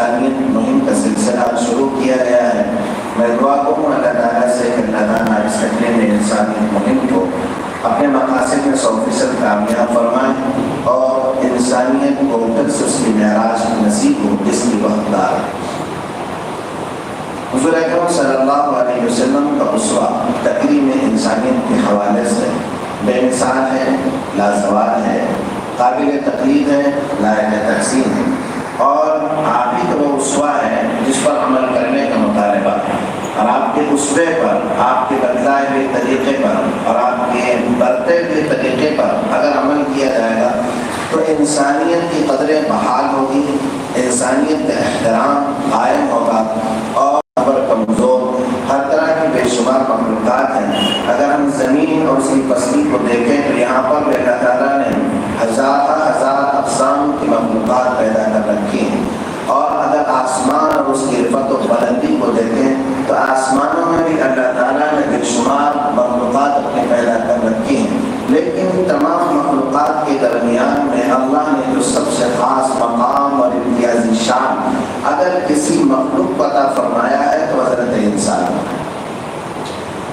انسانیت مہم کا سلسلہ شروع کیا گیا ہے۔ میں دعا کروں اللہ تعالیٰ سے کہ اللہ تعالیٰ اس سلسلے میں انسانیت مہم کو اپنے مقاصد میں 100% کامیاب فرمائیں اور انسانیت کو پھر سے اس کی معراج نصیب ہو جس کی وقت دار۔ حضور اکرم صلی اللہ علیہ وسلم کا اسوہ تکریم انسانیت کے حوالے سے بے مثال ہے، لازوال ہے، قابل تقلید ہے، لائق تحسین ہے، اور آپ ہی کا وہ اسوہ ہے جس پر عمل کرنے کا مطالبہ ہے، اور آپ کے اسوے پر، آپ کے بتلائے ہوئے طریقے پر اور آپ کے برتے ہوئے طریقے پر اگر عمل کیا جائے گا تو انسانیت کی قدریں بحال ہوگی، انسانیت کا احترام قائم ہوگا، اور کمزور ہر طرح کی بے شمار مخلوقات ہیں۔ اگر ہم زمین اور اس کی پستی کو دیکھیں تو یہاں پر اللہ تعالیٰ نے ہزار اقسام کی مخلوقات پیدا کر رکھی ہیں، اور اگر آسمان اور اس کی رفعت و بلندی کو دیکھیں تو آسمانوں میں بھی اللہ تعالیٰ نے بے شمار مخلوقات اپنے پیدا کر رکھی ہیں، لیکن تمام مخلوقات کے درمیان میں اللہ نے جو سب سے خاص مقام اور امتیازی شان اگر کسی مخلوق کو عطا فرمایا ہے تو حضرت انسان۔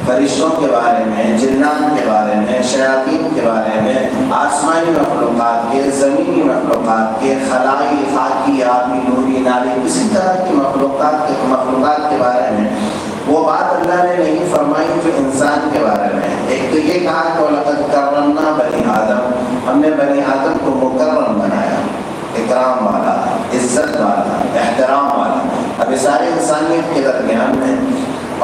فرشتوں کے بارے میں، جنات کے بارے میں، شیاطین کے بارے میں، آسمانی مخلوقات کے، زمینی مخلوقات کے، خلائی، خاکی، آبی، نوری، ناری، کسی طرح کی مخلوقات کے بارے میں وہ بات اللہ نے نہیں فرمائی جو انسان کے بارے میں۔ ایک تو یہ کہا کہ وَلَقَدْ كَرَّمْنَا بَنِي آدم، ہم نے بنی آدم کو مکرم بنایا، اکرام والا، عزت والا، احترام والا۔ اب یہ ساری انسانیت کے درمیان میں،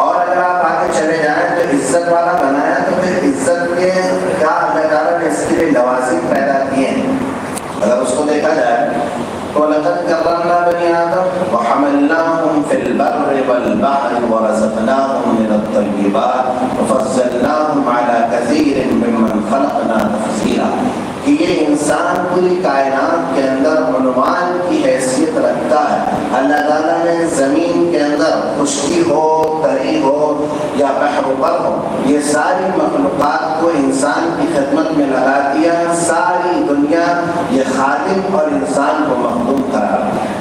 اور اگر آپ آگے چلے جائیں تو عزت والا بنایا تو پھر عزت کے کیا اللہ تعالیٰ نے اس کے لیے لوازم پیدا کیے ہیں۔ اگر اس کو دیکھا جائے تو وَلَقَدْ كَرَّمْنَا بَنِي آدَمَ وَحَمَلْنَاهُمْ فِي الْبَرِّ وَالْبَحْرِ وَرَزَقْنَاهُمْ مِنَ الطَّيِّبَاتِ وَفَضَّلْنَاهُمْ عَلَى كَثِيرٍ مِّمَّنْ خَلَقْنَا تَفْضِيلًا۔ کہ یہ انسان پوری کائنات کے اندر عنوان کی حیثیت رکھتا ہے۔ اللہ تعالیٰ نے زمین کے اندر خشکی ہو، تری ہو یا بحر بر ہو، یہ ساری مخلوقات کو انسان کی خدمت میں لگا دیا، ساری دنیا یہ خادم اور انسان کو مخدوم قرار دیا۔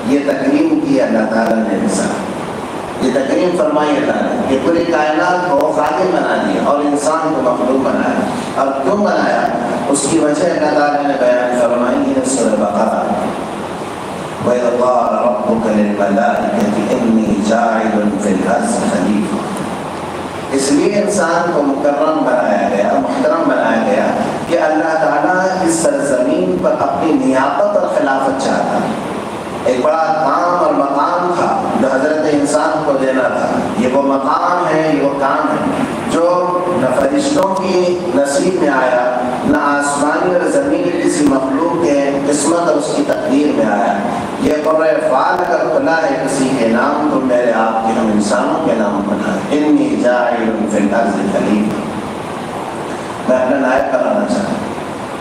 یہ تکریم کی اللہ تعالیٰ نے انسان، یہ تکریم فرمائی اللہ نے کہ پوری کائنات کو خادم بنا دیا اور انسان کو مخدوم بنایا۔ اور کیوں بنایا؟ اس کی وجہ اللہ تعالیٰ نے بیان فرمائی ہے سورہ بقرہ، وَإِذْ قَالَ رَبُّكَ لِلْمَلَائِكَةِ إِنِّي جَاعِلٌ فِي الْأَرْضِ خَلِيفَةً۔ اس لیے انسان کو مکرم بنایا گیا، محترم بنایا گیا کہ اللہ تعالیٰ اس سرزمین پر اپنی نیابت اور خلافت چاہتا۔ ایک بڑا کام اور مقام تھا جو حضرت انسان کو دینا تھا۔ یہ وہ مقام ہے، یہ وہ کام ہے جو نہ فرشتوں کی نصیب میں آیا، نہ آسمانی اور زمینی کسی مخلوق کے قسمت اور اس کی تقدیر میں آیا۔ یہ قرۂ فعال اگر بنا ہے کسی کے نام تو میرے آپ کے، ہم انسانوں کے نام بنا ہے۔ انی جاعل فی الارض خلیفہ، میں اپنا نائب بنانا چاہتا ہوں،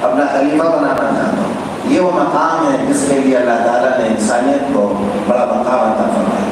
اپنا خلیفہ بنانا چاہتا ہوں۔ یہ وہ مقام ہے جس کے لیے اللہ تعالیٰ نے انسانیت کو بڑا مقام عطا فرمایا۔